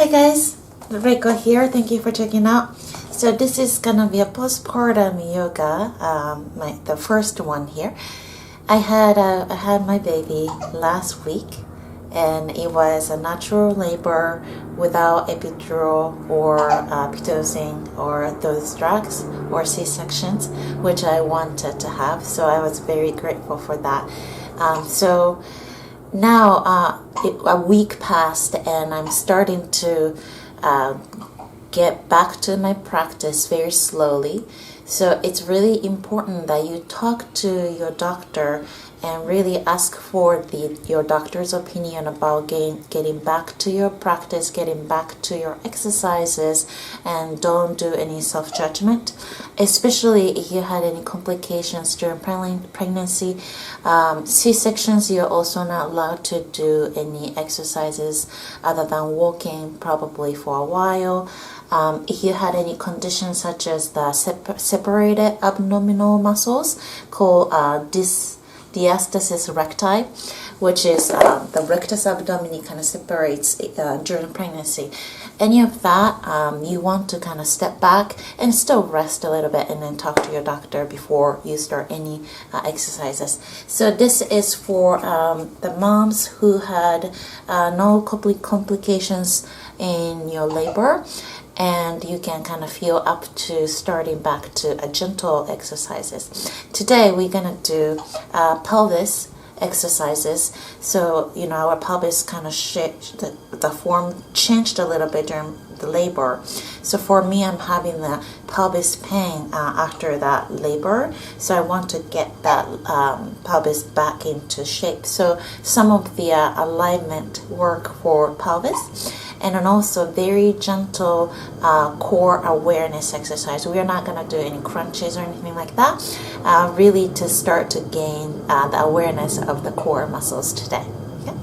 Hey guys, Reiko here. Thank you for checking out. So this is gonna be a postpartum yoga, the first one here. I had my baby last week, and it was a natural labor without epidural or pitocin or those drugs or C-sections, which I wanted to have. So I was very grateful for that. So now a week passed, and I'm starting to get back to my practice very slowly. So it's really important that you talk to your doctor and really ask for your doctor's opinion about getting back to your practice, getting back to your exercises, and don't do any self-judgment, especially if you had any complications during pregnancy. C-sections, you're also not allowed to do any exercises other than walking probably for a while. If you had any conditions such as the separated abdominal muscles called Diastasis Recti, which is the rectus abdomini kind of separates during pregnancy. Any of that, you want to kind of step back and still rest a little bit and then talk to your doctor before you start any exercises. So this is for the moms who had no complications in your labor, and you can kind of feel up to starting back to a gentle exercises. Today we're gonna do pelvis exercises. So our pelvis kind of the form changed a little bit during the labor. So for me, I'm having the pelvis pain after that labor, so I want to get that pelvis back into shape. So some of the alignment work for pelvis, and then also very gentle core awareness exercise. We are not going to do any crunches or anything like that, really to start to gain the awareness of the core muscles today. Okay?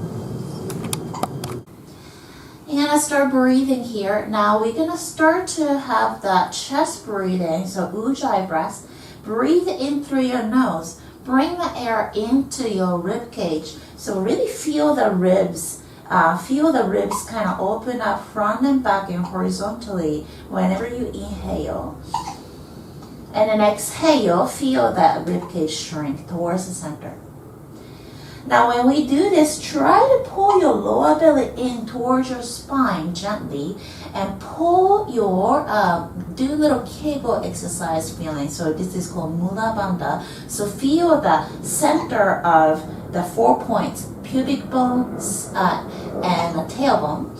You're going to start breathing here. Now we're going to start to have that chest breathing, so ujjayi breath. Breathe in through your nose. Bring the air into your rib cage. So really feel the ribs. Feel the ribs kind of open up front and back and horizontally whenever you inhale. And then exhale, feel that rib cage shrink towards the center. Now when we do this, try to pull your lower belly in towards your spine gently and pull your, do a little Kegel exercise feeling. So this is called Mula Bandha. So feel the center of the 4 points, pubic bones and the tailbone,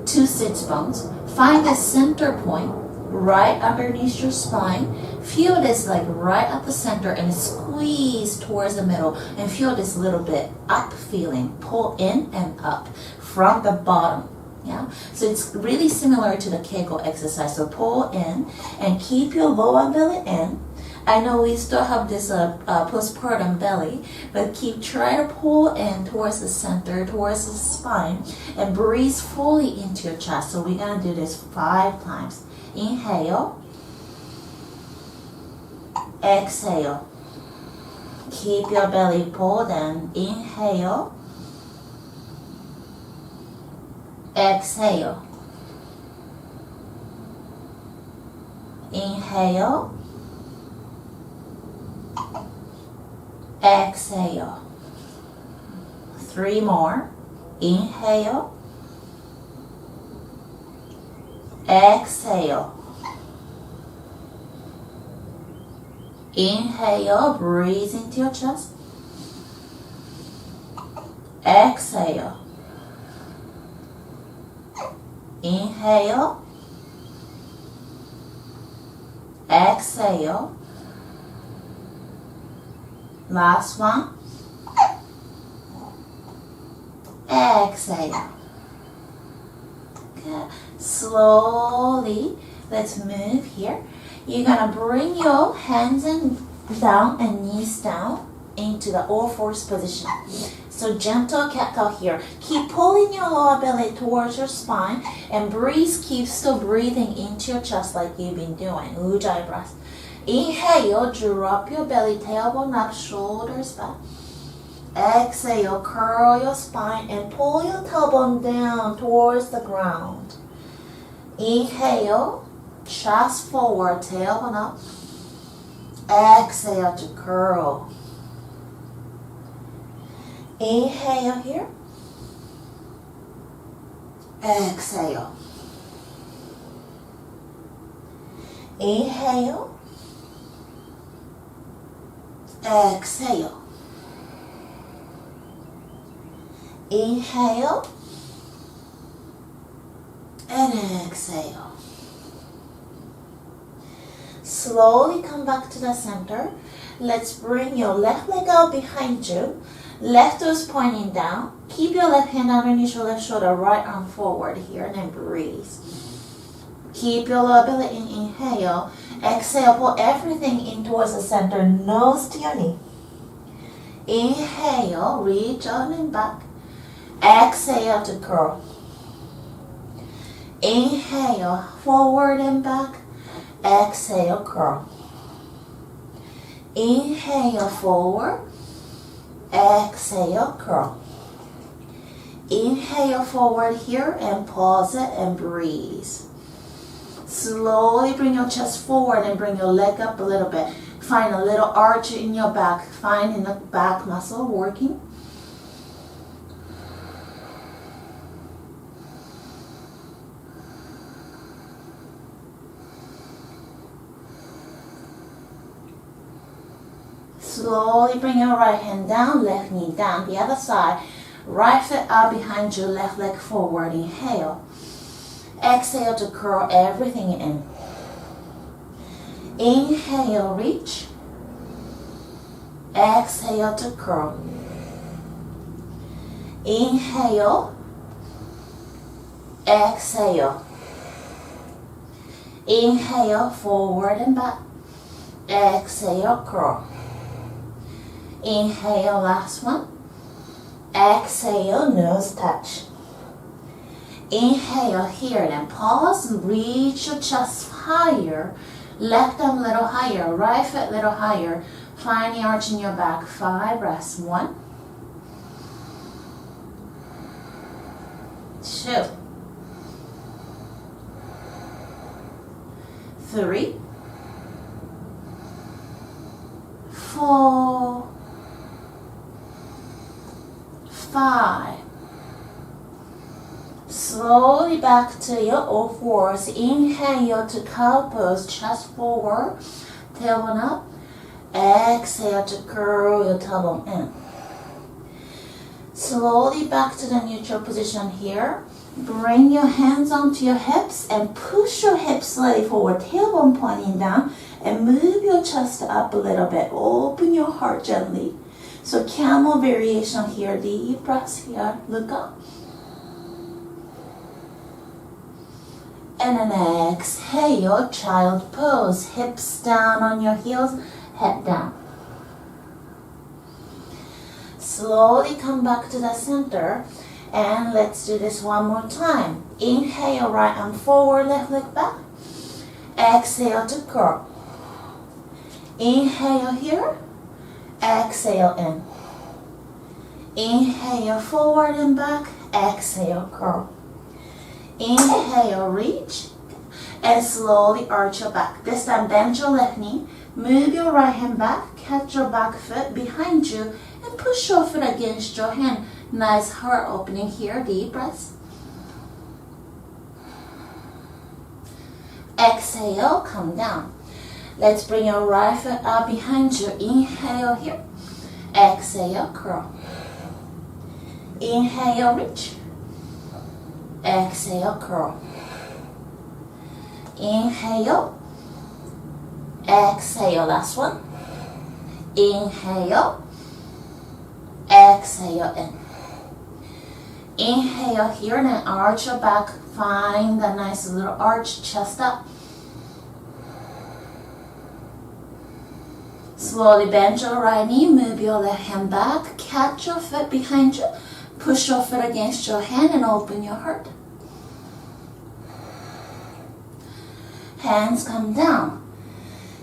2 sits bones. Find the center point right underneath your spine. Feel this like right at the center and squeeze towards the middle, and feel this little bit up feeling. Pull in and up from the bottom. Yeah, so it's really similar to the Kegel exercise. So pull in and keep your lower belly in. I know we still have this postpartum belly, but try to pull in towards the center, towards the spine, and breathe fully into your chest. So we're gonna do this 5 times. Inhale, exhale. Keep your belly pulled in. Inhale, exhale. Inhale, exhale. 3 more. Inhale, exhale. Inhale, breathe into your chest. Exhale. Inhale, exhale. Last one. Exhale. Good. Slowly, let's move here. You're gonna bring your hands down and knees down into the all fours position. So gentle cat-cow here. Keep pulling your lower belly towards your spine and breathe. Keep still breathing into your chest like you've been doing. Ujjayi breath. Inhale, drop your belly, tailbone up, shoulders back. Exhale, curl your spine and pull your tailbone down towards the ground. Inhale, chest forward, tailbone up. Exhale to curl. Inhale here. Exhale. Inhale. Exhale. Inhale. And exhale. Slowly come back to the center. Let's bring your left leg out behind you. Left toe is pointing down. Keep your left hand underneath your left shoulder, right arm forward here, and then breathe. Keep your lower belly in, inhale. Exhale, pull everything in towards the center, nose to your knee. Inhale, reach out and back. Exhale to curl. Inhale, forward and back. Exhale, curl. Inhale, forward. Exhale, curl. Inhale forward here and pause it and breathe. Slowly bring your chest forward and bring your leg up a little bit. Find a little arch in your back. Find in the back muscle working. Slowly bring your right hand down, left knee down. The other side. Right foot out behind you, left leg forward. Inhale. Exhale to curl everything in. Inhale, reach. Exhale to curl. Inhale. Exhale. Inhale, forward and back. Exhale, curl. Inhale, last one. Exhale, nose touch. Inhale here, then pause, reach your chest higher. Left arm a little higher, right foot a little higher. Find the arch in your back. 5 breaths. 1, 2, 3, 4, 5. Slowly back to your O4s. Inhale to cow pose, chest forward, tailbone up. Exhale to curl your tailbone in. Slowly back to the neutral position here. Bring your hands onto your hips and push your hips slightly forward, tailbone pointing down, and move your chest up a little bit. Open your heart gently. So camel variation here, deep breaths here, look up. And then exhale, child pose, hips down on your heels, head down. Slowly come back to the center and let's do this one more time. Inhale, right arm forward, left leg back. Exhale to curl. Inhale here. Exhale in. Inhale forward and back. Exhale curl. Inhale reach and slowly arch your back. This time bend your left knee. Move your right hand back. Catch your back foot behind you and push your foot against your hand. Nice heart opening here. Deep breaths. Exhale, come down. Let's bring your right foot up behind you. Inhale here. Exhale, curl. Inhale, reach. Exhale, curl. Inhale. Exhale, last one. Inhale. Exhale in. Inhale here and then arch your back. Find that nice little arch, chest up. Slowly bend your right knee, move your left hand back, catch your foot behind you, push your foot against your hand and open your heart. Hands come down.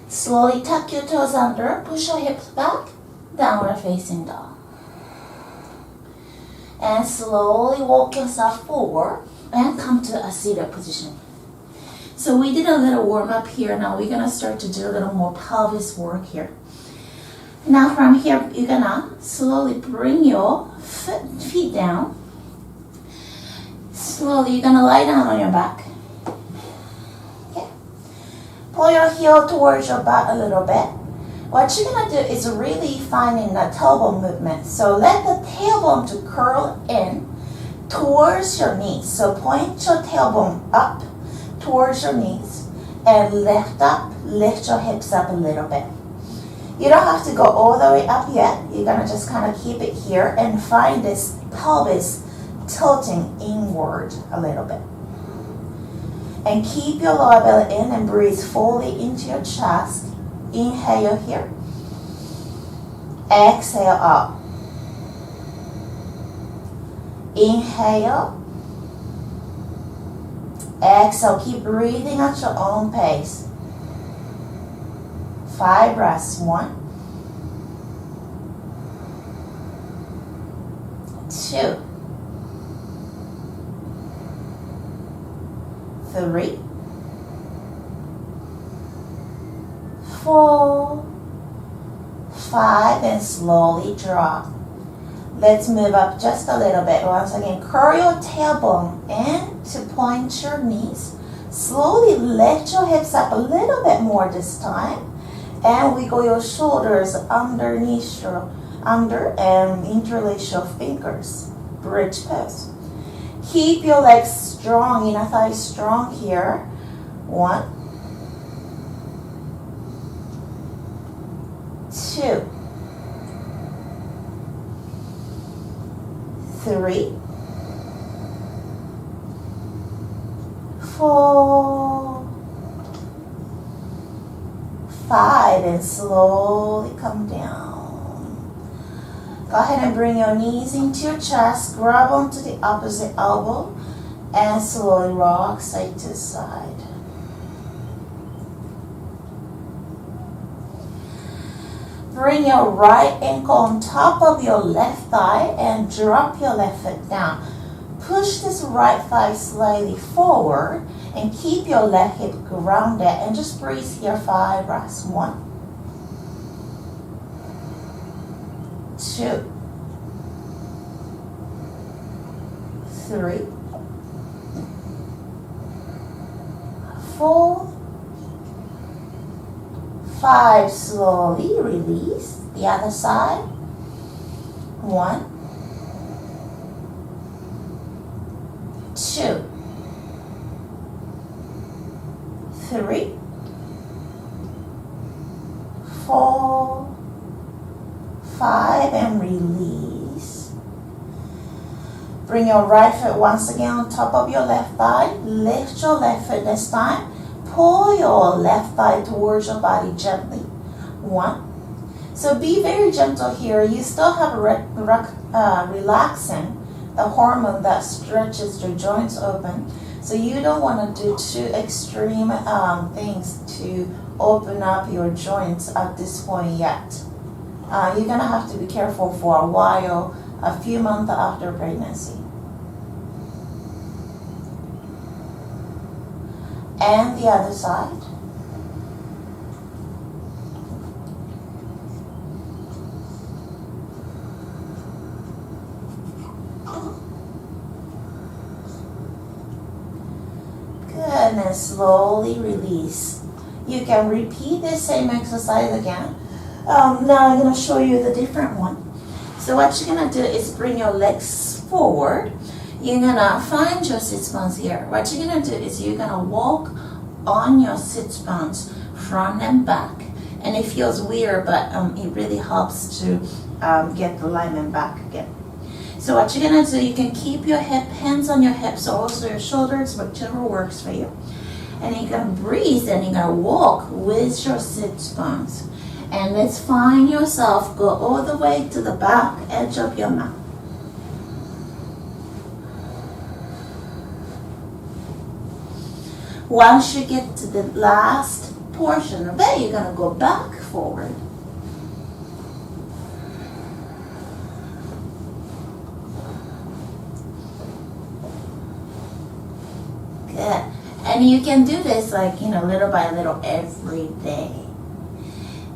Slowly tuck your toes under, push your hips back, downward facing dog. And slowly walk yourself forward and come to a seated position. So we did a little warm up here. Now we're gonna start to do a little more pelvis work here. Now from here, you're gonna slowly bring your feet down. Slowly, you're gonna lie down on your back. Okay. Pull your heel towards your butt a little bit. What you're gonna do is really finding the tailbone movement. So let the tailbone to curl in towards your knees. So point your tailbone up towards your knees and lift your hips up a little bit. You don't have to go all the way up yet. You're gonna just kind of keep it here and find this pelvis tilting inward a little bit. And keep your lower belly in and breathe fully into your chest. Inhale here. Exhale out. Inhale. Exhale. Keep breathing at your own pace. 5 breaths. 1, 2, 3, 4, 5, and slowly drop. Let's move up just a little bit. Once again, curl your tailbone in to point your knees. Slowly lift your hips up a little bit more this time. And wiggle your shoulders underneath and interlace your fingers. Bridge pose. Keep your legs strong, inner thighs strong here. 1, 2, 3, 4, 5, and slowly come down. Go ahead and bring your knees into your chest, grab onto the opposite elbow, and slowly rock side to side. Bring your right ankle on top of your left thigh and drop your left foot down. Push this right thigh slightly forward and keep your left hip grounded and just breathe here 5 breaths. 1, 2, 3, 4, 5. Slowly release. The other side. 1, 2, 3, 4, 5, and release. Bring your right foot once again on top of your left thigh. Lift your left foot this time. Pull your left thigh towards your body gently. 1. So be very gentle here. You still have relaxing the hormone that stretches your joints open. So you don't want to do too extreme things to open up your joints at this point yet. You're going to have to be careful for a while, a few months after pregnancy. And the other side. Good, and slowly release. You can repeat the same exercise again. Now I'm going to show you the different one. So what you're going to do is bring your legs forward. You're going to find your sit bones here. What you're going to do is you're going to walk on your sit bones front and back. And it feels weird, but it really helps to get the alignment back again. So what you're going to do, you can keep your hands on your hips or also your shoulders, whichever works for you. And you're going to breathe and you're going to walk with your sit bones. And let's find yourself go all the way to the back edge of your mat. Once you get to the last portion of it, you're going to go back forward. Good. And And you can do this like, little by little every day.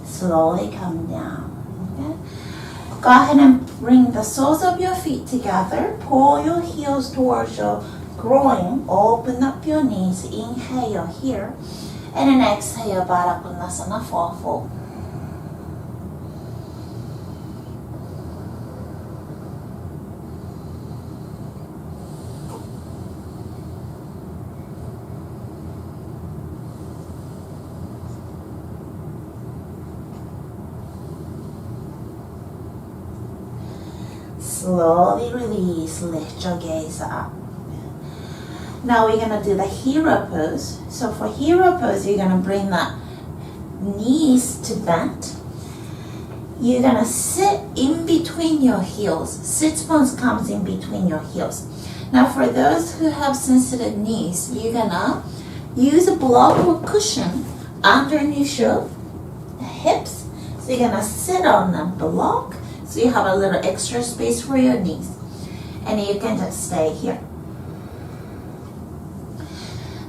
Slowly come down. Okay? Go ahead and bring the soles of your feet together. Pull your heels towards your groin. Open up your knees. Inhale here. And then exhale, Baddha Konasana, fall forward. Slowly release, lift your gaze up. Now we're gonna do the hero pose. So for hero pose, you're gonna bring the knees to bend. You're gonna sit in between your heels. Sit bones comes in between your heels. Now for those who have sensitive knees, you're gonna use a block or cushion underneath your hips. So you're gonna sit on the block. So you have a little extra space for your knees. And you can just stay here.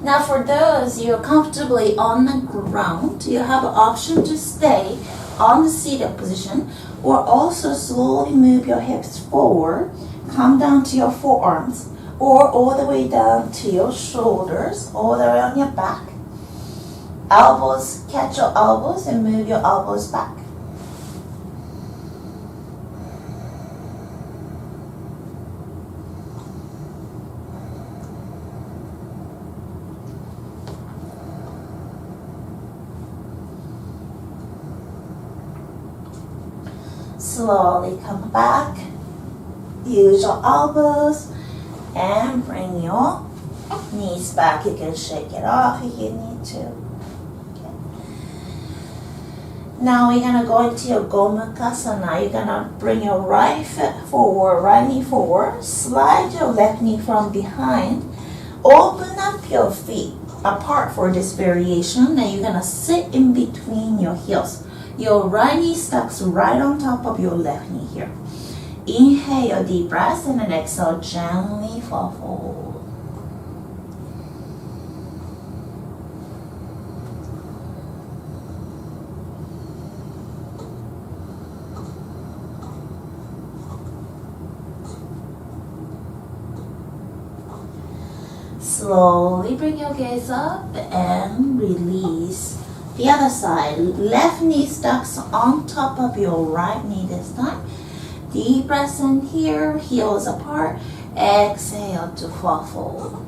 Now for those you're comfortably on the ground, you have an option to stay on the seated position or also slowly move your hips forward, come down to your forearms or all the way down to your shoulders, all the way on your back. Elbows, catch your elbows and move your elbows back. Slowly come back, use your elbows and bring your knees back. You can shake it off if you need to. Okay. Now we're going to go into your Gomukhasana. You're going to bring your right foot forward, right knee forward, slide your left knee from behind, open up your feet apart for this variation, and you're going to sit in between your heels. Your right knee stucks right on top of your left knee here. Inhale, deep breath, and then exhale, gently fall forward. Slowly bring your gaze up and release. The other side, left knee stucks on top of your right knee this time. Deep breath in here, heels apart. Exhale to fall forward.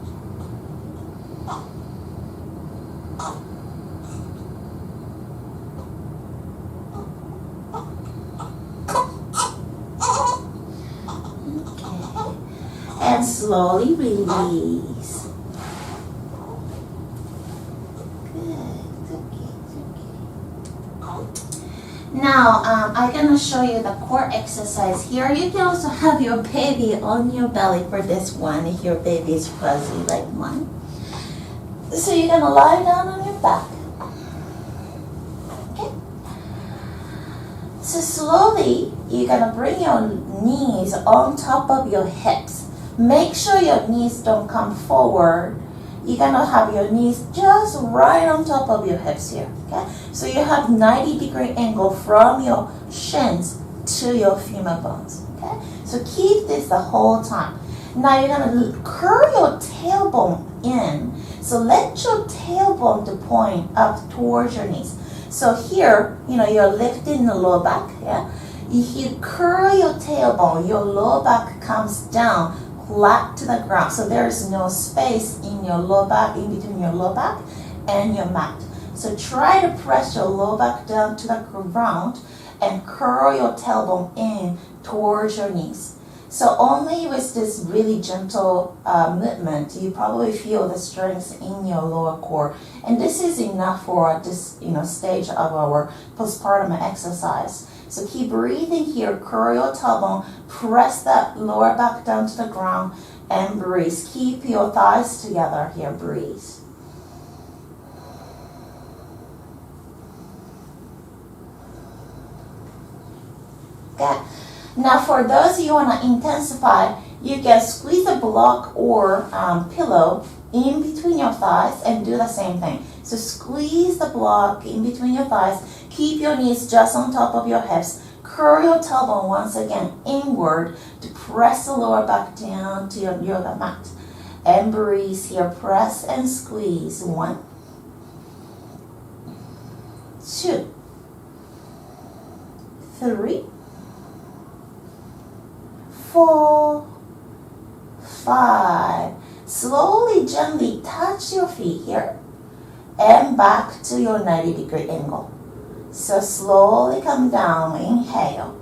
Okay. And slowly release. Now, I'm going to show you the core exercise here. You can also have your baby on your belly for this one if your baby is fuzzy like mine. So you're going to lie down on your back. Okay. So slowly, you're going to bring your knees on top of your hips. Make sure your knees don't come forward. You're going to have your knees just right on top of your hips here, okay? So you have 90-degree angle from your shins to your femur bones, okay? So keep this the whole time. Now you're going to curl your tailbone in. So let your tailbone to point up towards your knees. So here, you're lifting the lower back, yeah? If you curl your tailbone, your lower back comes down flat to the ground. So there is no space in your lower back, in between your lower back and your mat. So try to press your lower back down to the ground and curl your tailbone in towards your knees. So only with this really gentle movement, you probably feel the strength in your lower core. And this is enough for this stage of our postpartum exercise. So keep breathing here, curl your tailbone, press that lower back down to the ground, and breathe. Keep your thighs together here, breathe. Okay. Now for those you want to intensify, You can squeeze a block or pillow in between your thighs and do the same thing. So squeeze the block in between your thighs. Keep your knees just on top of your hips. Curl your tailbone once again inward to press the lower back down to your yoga mat. And breathe here. Press and squeeze. 1, 2, 3, 4, 5. Slowly, gently touch your feet here and back to your 90-degree angle. So slowly come down, inhale.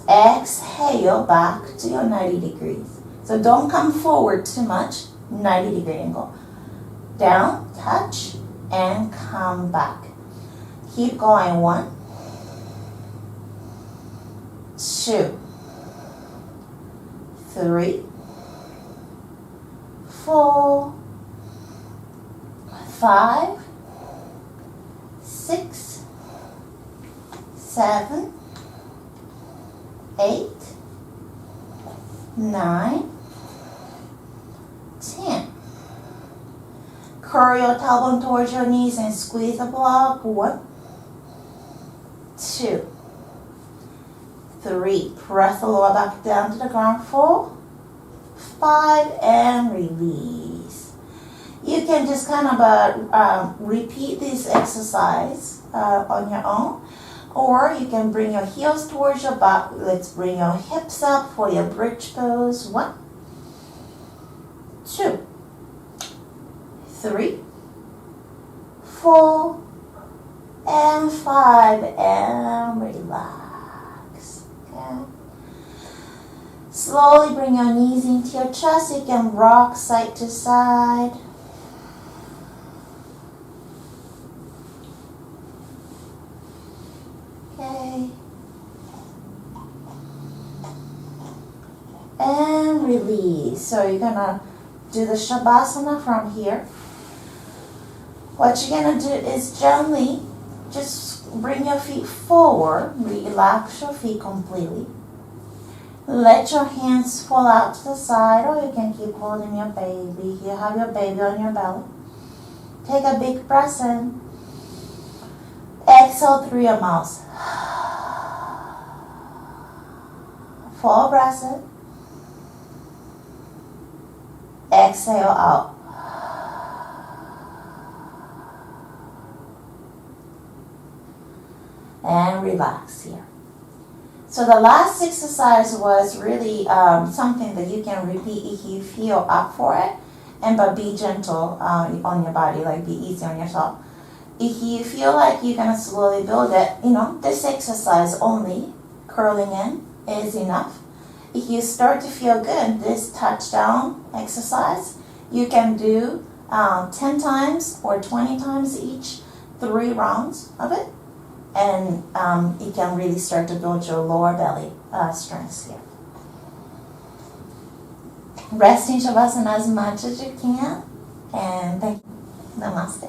Exhale, back to your 90 degrees. So don't come forward too much, 90-degree angle. Down, touch, and come back. Keep going. 1, 2, 3, 4, 5, 6, 7, 8, 9, 10. Curl your tailbone towards your knees and squeeze the block. 1, 2, 3. Press the lower back down to the ground. 4, 5, and release. You can just kind of repeat this exercise on your own, or you can bring your heels towards your back. Let's bring your hips up for your bridge pose. 1, 2, 3, 4, and 5, and relax. Okay. Slowly bring your knees into your chest. You can rock side to side. Okay. And release. So you're gonna do the Shavasana from here. What you're gonna do is gently just bring your feet forward. Relax your feet completely. Let your hands fall out to the side, or you can keep holding your baby. You have your baby on your belly. Take a big breath in. Exhale through your mouth. 4 breaths in. Exhale out. And relax here. So the last exercise was really something that you can repeat if you feel up for it, but be gentle on your body, like be easy on yourself. If you feel like you're gonna slowly build it, this exercise only, curling in, is enough. If you start to feel good, this touchdown exercise, you can do 10 times or 20 times each, 3 rounds of it. And you can really start to build your lower belly strength here. Rest in Shavasana as much as you can. And thank you. Namaste.